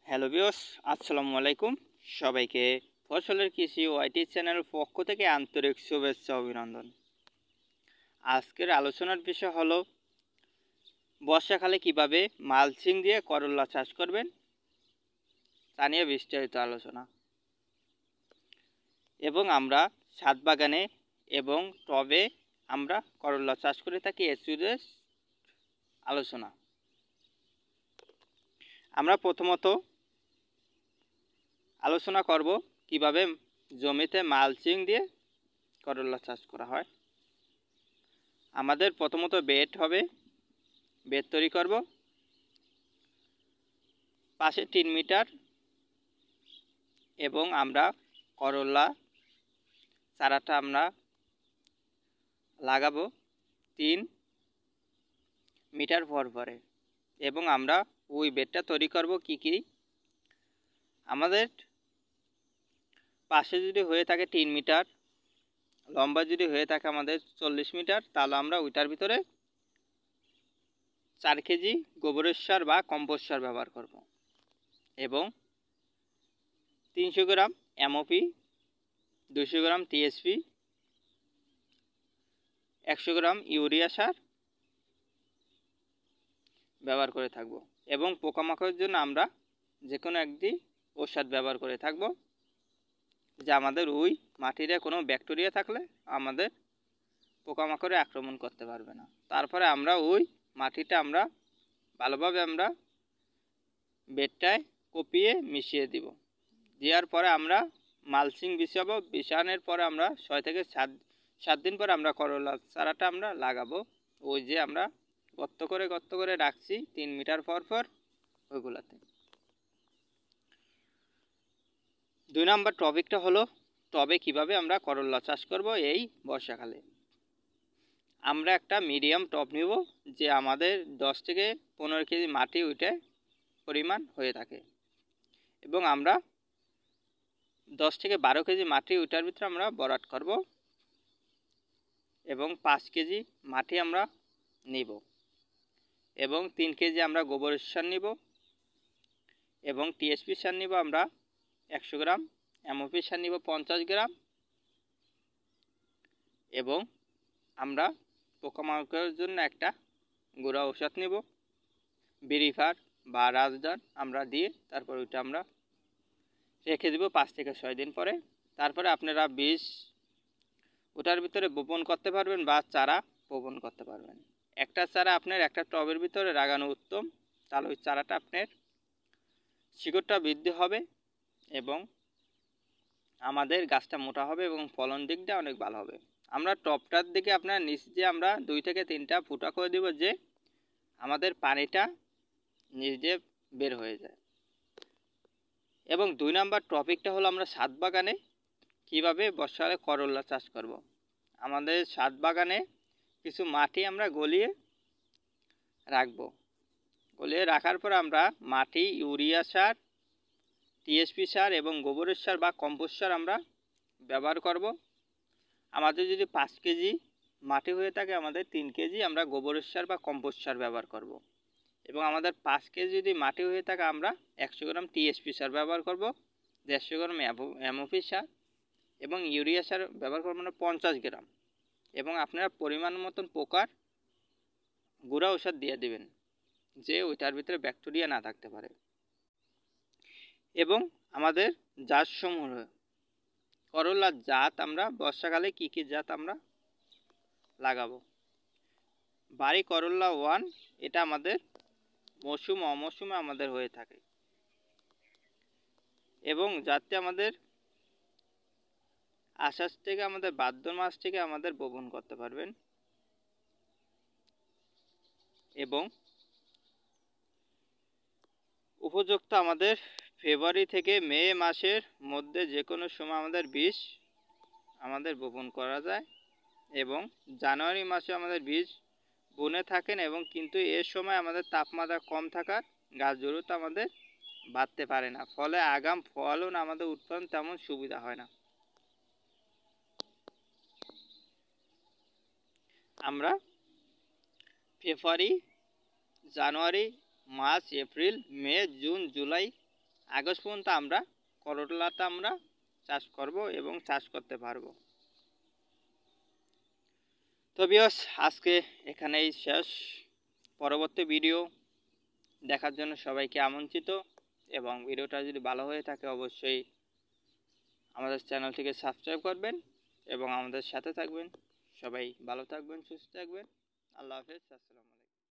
Hello viewers, আসসালামু আলাইকুম। সবাইকে ফসলের কৃষি ওয়াইটি চ্যানেল পক্ষ থেকে আন্তরিক শুভেচ্ছা অভিনন্দন। আজকের আলোচনার বিষয় হলো বর্ষাকালে কিভাবে মালচিং দিয়ে করলা চাষ করবেন তা নিয়ে বিস্তারিত আলোচনা। এবং আমরা ছাদ বাগানে এবং টবে আমরা করলা চাষ করে থাকি এর আলোচনা। আমরা প্রথমত আলোচনা করব কিভাবে জমিতে মালচিং দিয়ে করলা চাষ করা হয়। আমাদের প্রথমত বেড হবে, বেড তৈরি করব। পাশে 3 মিটার এবং আমরা করলা চারাটা আমরা লাগাবো 3 মিটার পরে এবং আমরা ওই বেডটা তৈরি করব কি আমাদের পাশে যদি হয়ে থাকে 3 মিটার, লম্বা যদি হয়ে থাকে আমাদের 40 মিটার, তাহলে আমরা ওইটার ভিতরে 4 কেজি গোবরের সার বা কম্পোস্ট সার ব্যবহার করব এবং 300 গ্রাম এমওপি, 200 গ্রাম টিএসপি, 100 গ্রাম ইউরিয়া সার ব্যবহার করে থাকব এবং পোকামাকড়ের জন্য আমরা যে কোনো একটি ঔষধ ব্যবহার করে থাকব, যে আমাদের ওই মাটিতে কোনো ব্যাকটেরিয়া থাকলে আমাদের পোকামাকড়ে আক্রমণ করতে পারবে না। তারপরে আমরা ওই মাটিটা আমরা ভালোভাবে আমরা বেডটায় কপিয়ে মিশিয়ে দিব। দেওয়ার পরে আমরা মালচিং বিছাবো। বিছানোর পরে আমরা 6 থেকে 7 দিন পরে আমরা করলা চারাটা আমরা লাগাবো। ওই যে আমরা গর্ত করে রাখছি 3 মিটার পর ওইগুলাতে। 2 নম্বর টপিকটা হলো টবে কিভাবে আমরা করলা চাষ করব এই বর্ষাকালে। আমরা একটা মিডিয়াম টব নিব, যে আমাদের 10 থেকে 15 কেজি মাটি ওইটা পরিমাণ হয়ে থাকে এবং আমরা 10 থেকে 12 কেজি মাটি ওইটার ভিতরে আমরা ভরাট করব এবং 5 কেজি মাটি আমরা নিব এবং 3 কেজি আমরা গোবরের সার নিব এবং টিএসপি সার নিব আমরা 100 গ্রাম, এমওপি সার নিব 50 গ্রাম এবং আমরা পোকামাকড়ের জন্য একটা গুঁড়া ঔষধ নিব, বিরিফার বা রাজদান আমরা দিয়ে তারপর ওইটা আমরা রেখে দেব 5 থেকে 6 দিন পরে। তারপরে আপনারা বীজ ওটার ভিতরে বপন করতে পারবেন বা চারা বপন করতে পারবেন। একটা চারা আপনার একটা টবের ভিতরে লাগানো উত্তম, তাহলে ওই চারাটা আপনার শিকড়টা বৃদ্ধি হবে এবং আমাদের গাছটা মোটা হবে এবং ফলন দিকটা অনেক ভালো হবে। আমরা টবটার দিকে আপনার নিচ দিয়ে আমরা 2 থেকে 3টা ফুটা করে দেব, যে আমাদের পানিটা নিচ দিয়ে বের হয়ে যায়। এবং 2 নম্বর টপিকটা হলো আমরা ছাদ বাগানে কীভাবে বর্ষাকালে করলা চাষ করব। আমাদের ছাদ বাগানে কিছু মাটি আমরা গলিয়ে রাখব। গলিয়ে রাখার পর আমরা মাটি, ইউরিয়া সার, টিএসপি সার এবং গোবরের সার বা কম্পোস্ট সার আমরা ব্যবহার করব। আমাদের যদি 5 কেজি মাটি হয়ে থাকে, আমাদের 3 কেজি আমরা গোবরের সার বা কম্পোস্ট সার ব্যবহার করব এবং আমাদের 5 কেজি যদি মাটি হয়ে থাকে আমরা 100 গ্রাম টিএসপি সার ব্যবহার করব, 150 গ্রাম এমওপি সার এবং ইউরিয়া সার ব্যবহার করব আমরা 50 গ্রাম এবং আপনারা পরিমাণ মতন পোকার গুঁড়া ঔষধ দিয়ে দেবেন, যে ওইটার ভিতরে ব্যাকটেরিয়া না থাকতে পারে। এবং আমাদের জাতসমূহ, করলার জাত আমরা বর্ষাকালে কী জাত আমরা লাগাবো। বাড়ি করলা 1 এটা আমাদের মৌসুম অমৌসুমে আমাদের হয়ে থাকে এবং যাতে আমাদের আষাঢ় থেকে আমাদের ভাদ্র মাস থেকে আমাদের বপন করতে পারবেন এবং উপযুক্ত আমাদের ফেব্রুয়ারি থেকে মে মাসের মধ্যে যে কোনো সময় আমাদের বীজ আমাদের বপন করা যায় এবং জানুয়ারি মাসে আমাদের বীজ বুনে থাকেন এবং কিন্তু এর সময় আমাদের তাপমাত্রা কম থাকার গাছ দ্রুত আমাদের বাড়তে পারে না, ফলে আগাম ফলন আমাদের উৎপাদন তেমন সুবিধা হয় না। আমরা ফেব্রুয়ারি, জানুয়ারি, মার্চ, এপ্রিল, মে, জুন, জুলাই আগস্ট পর্যন্ত আমরা করলাটা আমরা চাষ করব এবং চাষ করতে পারবো। তো ভিউয়ার্স, আজকে এখানেই শেষ। পরবর্তী ভিডিও দেখার জন্য সবাইকে আমন্ত্রিত, এবং ভিডিওটা যদি ভালো হয়ে থাকে অবশ্যই আমাদের চ্যানেলটিকে সাবস্ক্রাইব করবেন এবং আমাদের সাথে থাকবেন। সবাই ভালো থাকবেন, সুস্থ থাকবেন। আল্লাহ হাফেজ। আসসালামু আলাইকুম।